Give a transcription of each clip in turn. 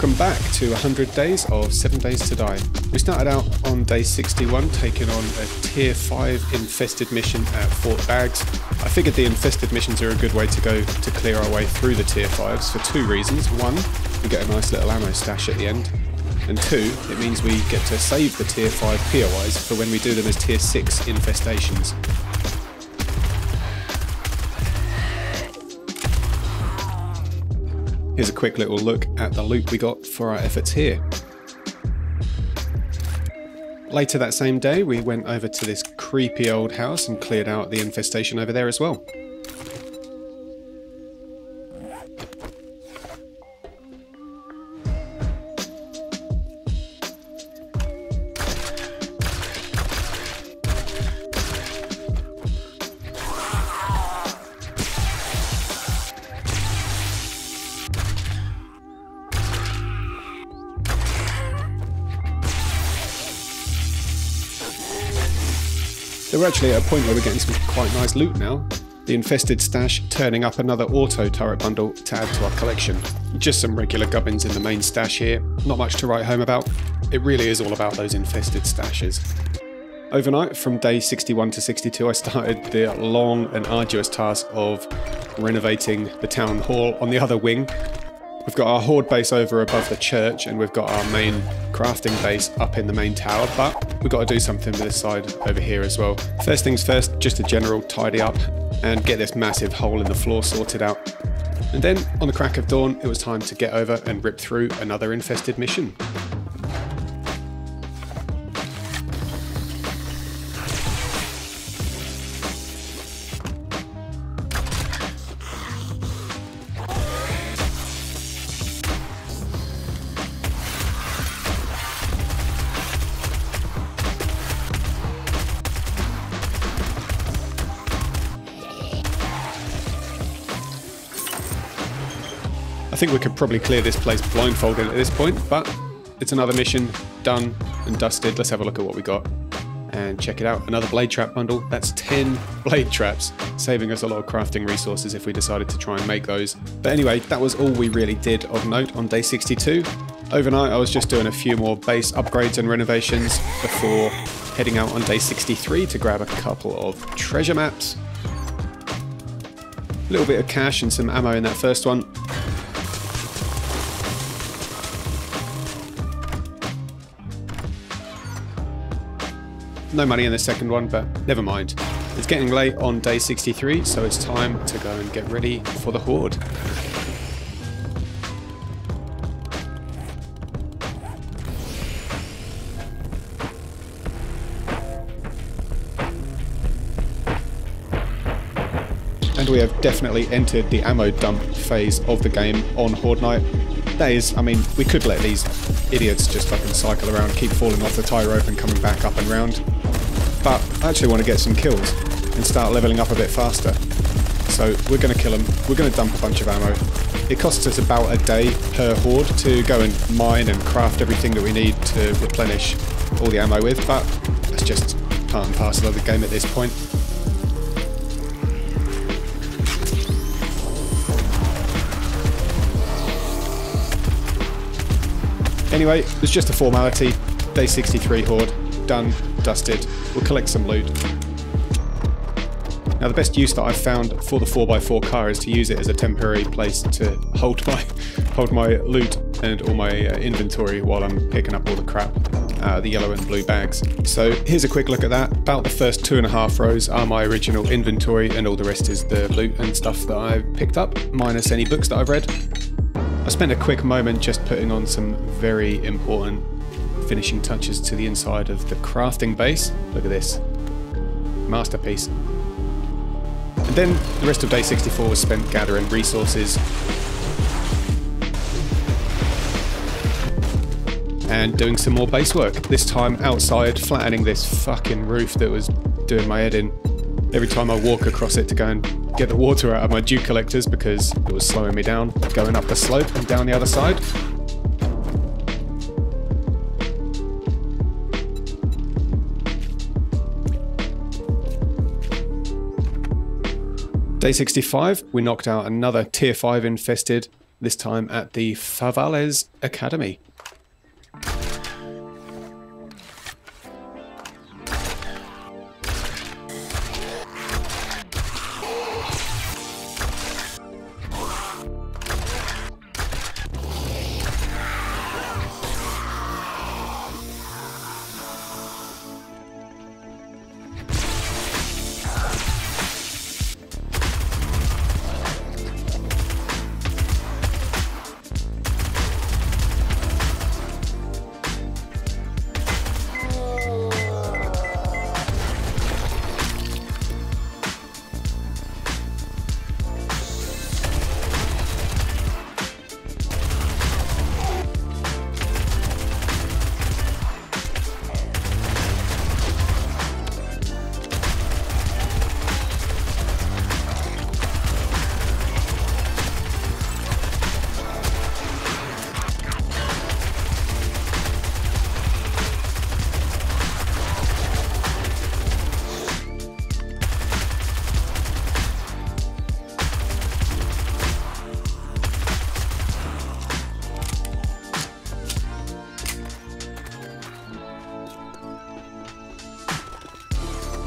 Welcome back to 100 days of 7 Days to Die. We started out on day 61 taking on a tier 5 infested mission at Fort Bags. I figured the infested missions are a good way to go to clear our way through the tier 5s for two reasons. One, we get a nice little ammo stash at the end, and two, it means we get to save the tier 5 POIs for when we do them as tier 6 infestations. Here's a quick little look at the loot we got for our efforts here. Later that same day we went over to this creepy old house and cleared out the infestation over there as well. We're actually at a point where we're getting some quite nice loot now. The infested stash turning up another auto turret bundle to add to our collection. Just some regular gubbins in the main stash here, not much to write home about. It really is all about those infested stashes. Overnight, from day 61 to 62, I started the long and arduous task of renovating the town hall on the other wing. We've got our horde base over above the church, and we've got our main crafting base up in the main tower, but we've got to do something with this side over here as well. First things first, just a general tidy up and get this massive hole in the floor sorted out. And then, on the crack of dawn, it was time to get over and rip through another infested mission. I think we could probably clear this place blindfolded at this point, but it's another mission, done and dusted. Let's have a look at what we got and check it out. Another blade trap bundle. That's 10 blade traps, saving us a lot of crafting resources if we decided to try and make those. But anyway, that was all we really did of note on day 62. Overnight, I was just doing a few more base upgrades and renovations before heading out on day 63 to grab a couple of treasure maps. A little bit of cash and some ammo in that first one. No money in the second one, but never mind. It's getting late on day 63, so it's time to go and get ready for the horde. And we have definitely entered the ammo dump phase of the game on Horde Night. That is, I mean, we could let these idiots just fucking cycle around, keep falling off the tie rope and coming back up and round. But I actually want to get some kills and start leveling up a bit faster. So we're going to kill them, we're going to dump a bunch of ammo. It costs us about a day per horde to go and mine and craft everything that we need to replenish all the ammo with, but that's just part and parcel of the game at this point. Anyway, it was just a formality. Day 63 horde, done, dusted. We'll collect some loot. Now the best use that I've found for the 4x4 car is to use it as a temporary place to hold my loot and all my inventory while I'm picking up all the crap, the yellow and blue bags. So here's a quick look at that. About the first 2.5 rows are my original inventory, and all the rest is the loot and stuff that I've picked up, minus any books that I've read. I spent a quick moment just putting on some very important finishing touches to the inside of the crafting base. Look at this. Masterpiece. And then the rest of day 64 was spent gathering resources and doing some more base work. This time outside, flattening this fucking roof that was doing my head in. Every time I walk across it to go and get the water out of my dew collectors because it was slowing me down, going up the slope and down the other side. Day 65, we knocked out another tier 5 infested. this time at the Survivalist Academy.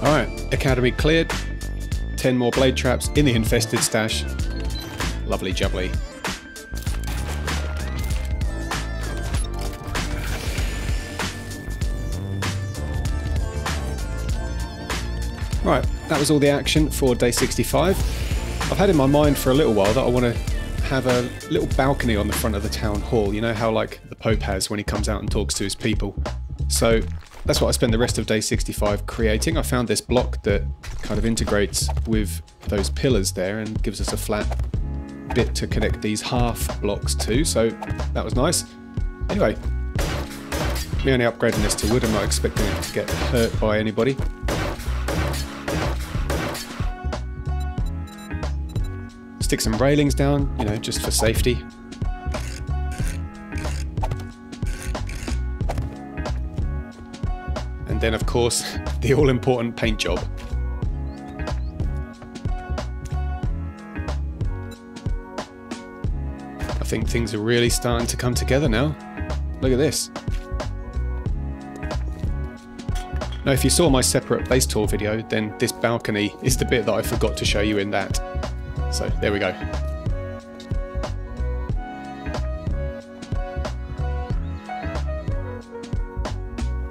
Alright, Academy cleared. 10 more blade traps in the infested stash. Lovely jubbly. Right, that was all the action for day 65. I've had in my mind for a little while that I want to have a little balcony on the front of the town hall. You know how like the Pope has when he comes out and talks to his people. So that's what I spent the rest of day 65 creating. I found this block that kind of integrates with those pillars there and gives us a flat bit to connect these half blocks to, so that was nice. Anyway, me only upgrading this to wood, I'm not expecting it to get hurt by anybody. Stick some railings down, you know, just for safety. And then, of course, the all-important paint job. I think things are really starting to come together now. Look at this. Now, if you saw my separate base tour video, then this balcony is the bit that I forgot to show you in that. So, there we go.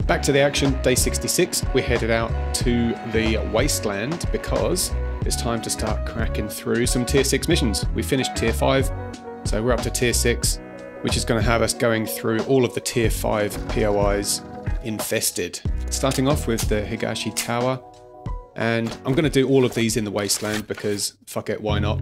Back to the action, day 66. We're headed out to the wasteland because it's time to start cracking through some tier 6 missions. We finished tier 5, so we're up to tier 6, which is going to have us going through all of the tier 5 POIs infested. Starting off with the Higashi Tower, and I'm going to do all of these in the wasteland because fuck it, why not?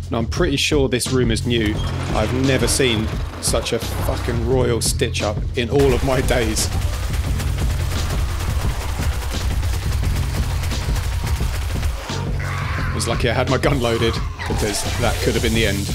Now, I'm pretty sure this room is new. I've never seen such a fucking royal stitch up in all of my days. I was lucky I had my gun loaded, because that could have been the end.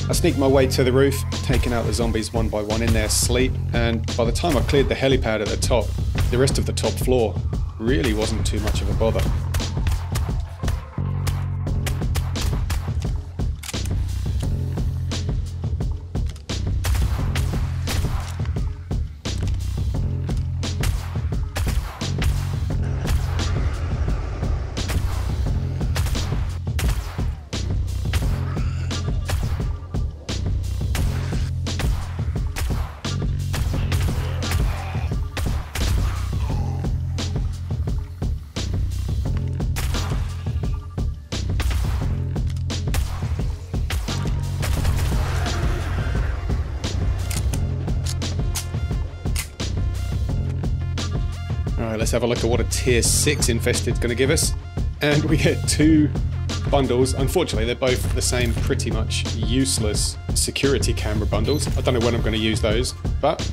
I sneaked my way to the roof, taking out the zombies one by one in their sleep, and by the time I cleared the helipad at the top, the rest of the top floor really wasn't too much of a bother. Alright, let's have a look at what a tier 6 infested's going to give us. And we get 2 bundles. Unfortunately, they're both the same pretty much useless security camera bundles. I don't know when I'm going to use those, but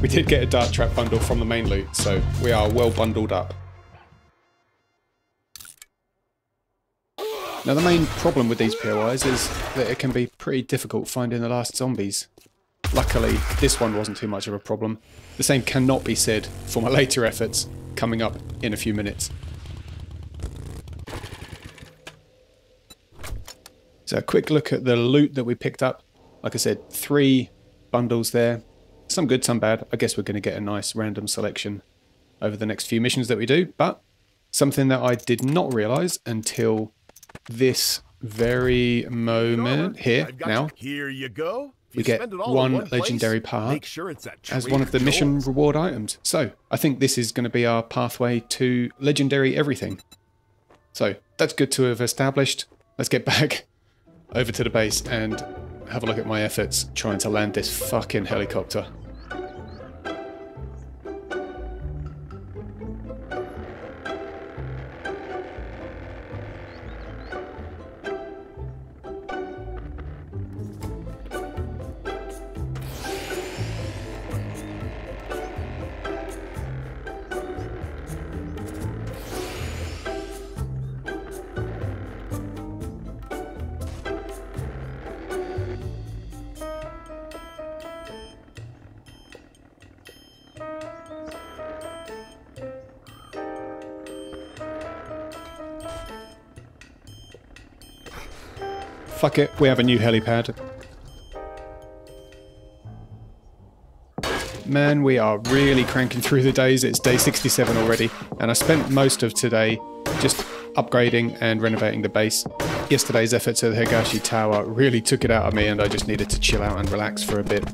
we did get a dart trap bundle from the main loot, so we are well bundled up. Now the main problem with these POIs is that it can be pretty difficult finding the last zombies. Luckily, this one wasn't too much of a problem. The same cannot be said for my later efforts, coming up in a few minutes. So a quick look at the loot that we picked up. Like I said, 3 bundles there. Some good, some bad. I guess we're going to get a nice random selection over the next few missions that we do. But something that I did not realise until this very moment here now. Here you go. We get 1 legendary part as one of the mission reward items. So I think this is going to be our pathway to legendary everything. So that's good to have established. Let's get back over to the base and have a look at my efforts trying to land this fucking helicopter. Fuck it, we have a new helipad. Man, we are really cranking through the days. It's day 67 already, and I spent most of today just upgrading and renovating the base. Yesterday's efforts at the Higashi Tower really took it out of me, and I just needed to chill out and relax for a bit.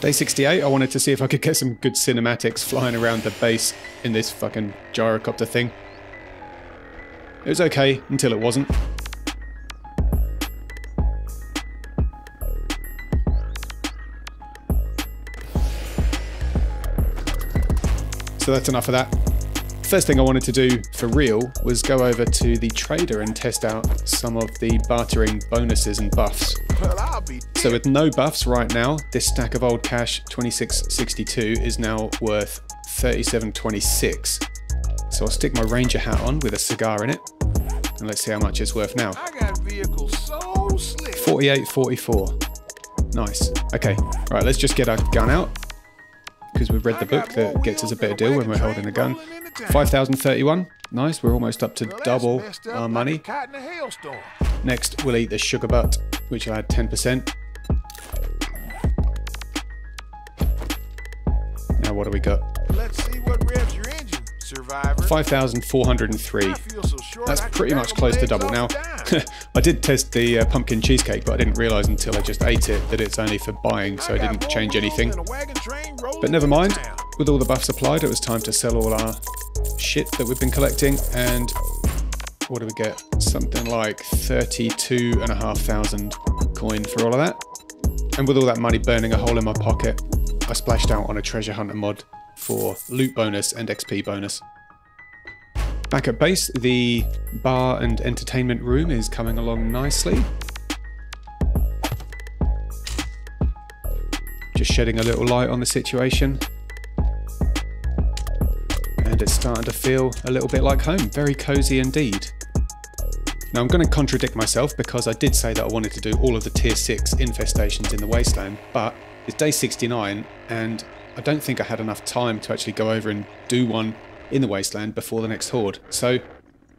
Day 68, I wanted to see if I could get some good cinematics flying around the base in this fucking gyrocopter thing. It was okay, until it wasn't. So that's enough of that. First thing I wanted to do for real was go over to the trader and test out some of the bartering bonuses and buffs. So with no buffs right now, this stack of old cash 2662 is now worth 3726. So I'll stick my ranger hat on with a cigar in it, and let's see how much it's worth now. I got vehicles so slick. 4844. Nice. Okay, right, let's just get our gun out, because we've read the book that gets us a better deal when we're holding a gun. 5031. Nice, we're almost up to double our money. Next, we'll eat the sugar butt, which will add 10%. Now what do we got? Let's see what revs your engine, Survivor. 5,403. That's pretty much close to double. Now, I did test the pumpkin cheesecake, but I didn't realise until I just ate it that it's only for buying, so I didn't change anything. But never mind, with all the buffs applied, it was time to sell all our shit that we've been collecting, and what do we get? Something like 32,500 coin for all of that. And with all that money burning a hole in my pocket, I splashed out on a treasure hunter mod for loot bonus and XP bonus. Back at base, the bar and entertainment room is coming along nicely. Just shedding a little light on the situation. And it's starting to feel a little bit like home. Very cozy indeed. Now I'm going to contradict myself because I did say that I wanted to do all of the tier 6 infestations in the wasteland, but it's day 69 and I don't think I had enough time to actually go over and do one in the wasteland before the next horde. So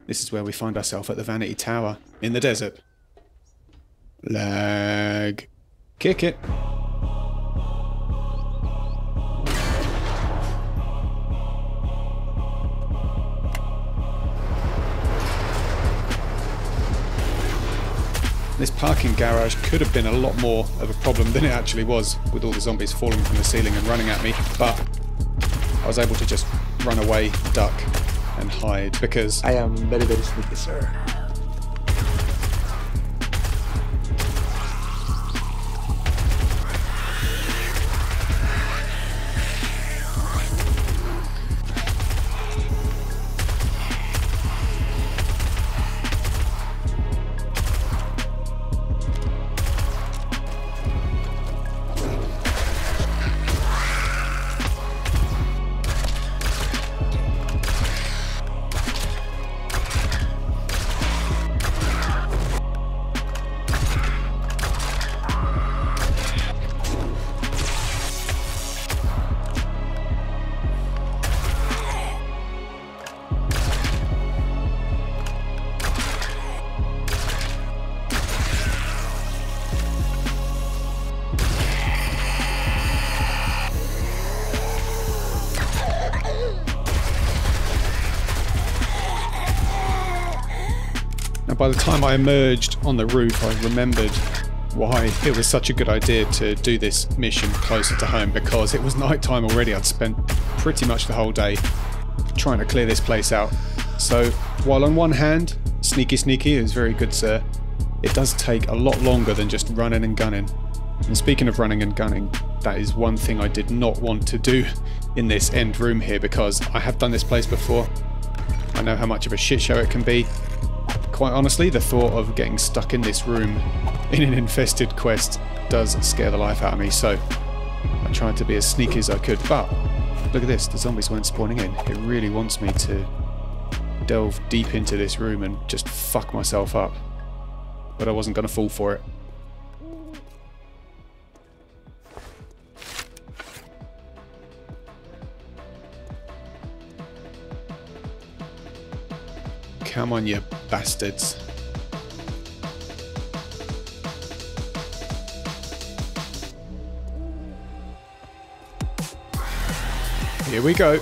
this is where we find ourselves at the Vanity Tower in the desert. Lag. Kick it. This parking garage could have been a lot more of a problem than it actually was, with all the zombies falling from the ceiling and running at me, but I was able to just run away, duck, and hide because I am very, very sneaky, sir. by the time I emerged on the roof, I remembered why it was such a good idea to do this mission closer to home, because it was night time already. I'd spent pretty much the whole day trying to clear this place out. So while on one hand, sneaky is very good, sir, it does take a lot longer than just running and gunning. And speaking of running and gunning, that is one thing I did not want to do in this end room here, because I have done this place before. I know how much of a shit show it can be. Quite honestly, the thought of getting stuck in this room in an infested quest does scare the life out of me, so I tried to be as sneaky as I could. But look at this, the zombies weren't spawning in. It really wants me to delve deep into this room and just fuck myself up. But I wasn't going to fall for it. Come on, you bastards. Here we go.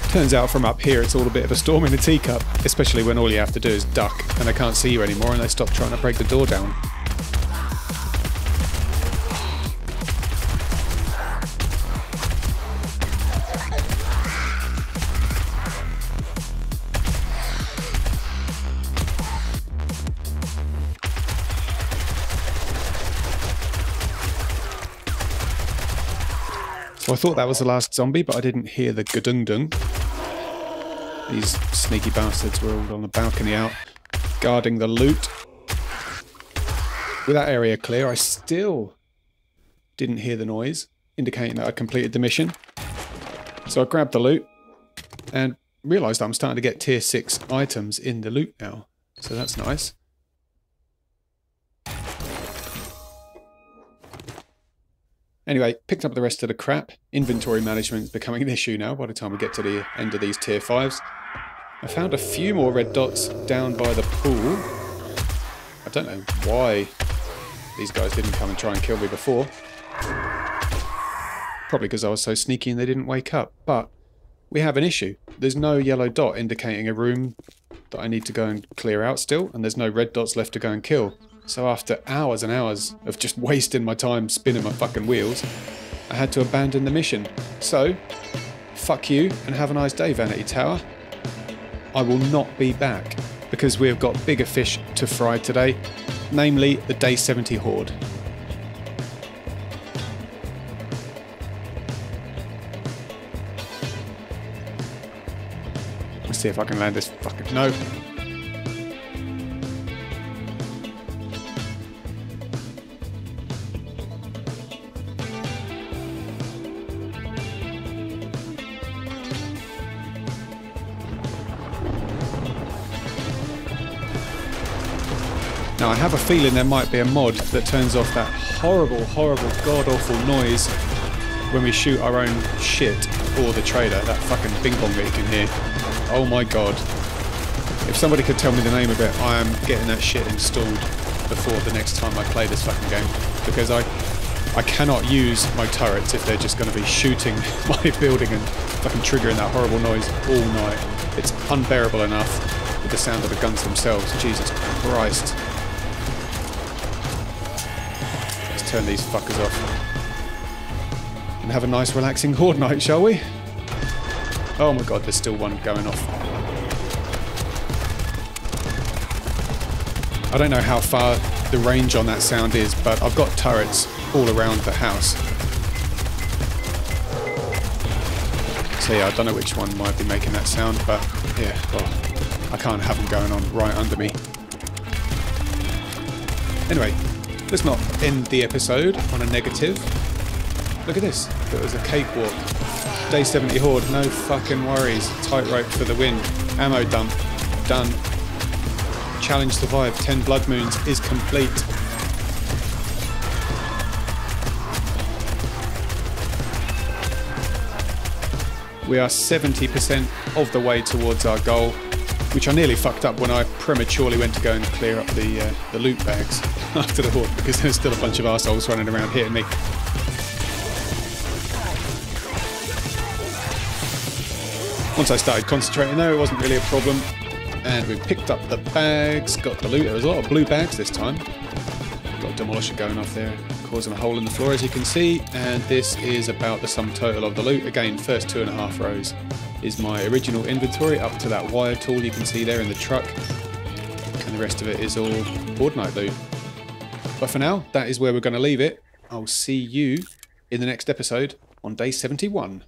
Turns out from up here it's all a bit of a storm in a teacup, especially when all you have to do is duck and they can't see you anymore and they stop trying to break the door down. So I thought that was the last zombie, but I didn't hear the gadung-dung. These sneaky bastards were all on the balcony out, guarding the loot. With that area clear, I still didn't hear the noise, indicating that I completed the mission. So I grabbed the loot and realised I'm starting to get tier 6 items in the loot now. So that's nice. Anyway, picked up the rest of the crap. Inventory management is becoming an issue now by the time we get to the end of these tier 5s. I found a few more red dots down by the pool. I don't know why these guys didn't come and try and kill me before. Probably because I was so sneaky and they didn't wake up. But we have an issue. There's no yellow dot indicating a room that I need to go and clear out still, and there's no red dots left to go and kill. So after hours and hours of just wasting my time spinning my fucking wheels, I had to abandon the mission. So, fuck you and have a nice day, Vanity Tower. I will not be back because we have got bigger fish to fry today, namely the Day 70 Horde. see if I can land this fucking... No. Now I have a feeling there might be a mod that turns off that horrible, horrible, god-awful noise when we shoot our own shit or the trailer, that fucking bing bong that you can hear. Oh my god. If somebody could tell me the name of it, I am getting that shit installed before the next time I play this fucking game. Because I cannot use my turrets if they're just going to be shooting my building and fucking triggering that horrible noise all night. It's unbearable enough with the sound of the guns themselves. Jesus Christ. Let's turn these fuckers off. And have a nice relaxing horde night, shall we? Oh my god, there's still one going off. I don't know how far the range on that sound is, but I've got turrets all around the house. So yeah, I don't know which one might be making that sound, but yeah, well, I can't have them going on right under me. Anyway, let's not end the episode on a negative. Look at this. It was a cakewalk. Day 70 horde, no fucking worries. Tightrope for the win. Ammo dump. Done. Challenge survived. 10 blood moons is complete. We are 70% of the way towards our goal, which I nearly fucked up when I prematurely went to go and clear up the loot bags after the horde, because there's still a bunch of arseholes running around hitting me. Once I started concentrating though, it wasn't really a problem. And we picked up the bags, got the loot. There was a lot of blue bags this time. Got a demolisher going off there, causing a hole in the floor as you can see. And this is about the sum total of the loot. Again, first 2.5 rows is my original inventory up to that wire tool you can see there in the truck. And the rest of it is all horde night loot. But for now, that is where we're going to leave it. I'll see you in the next episode on day 71.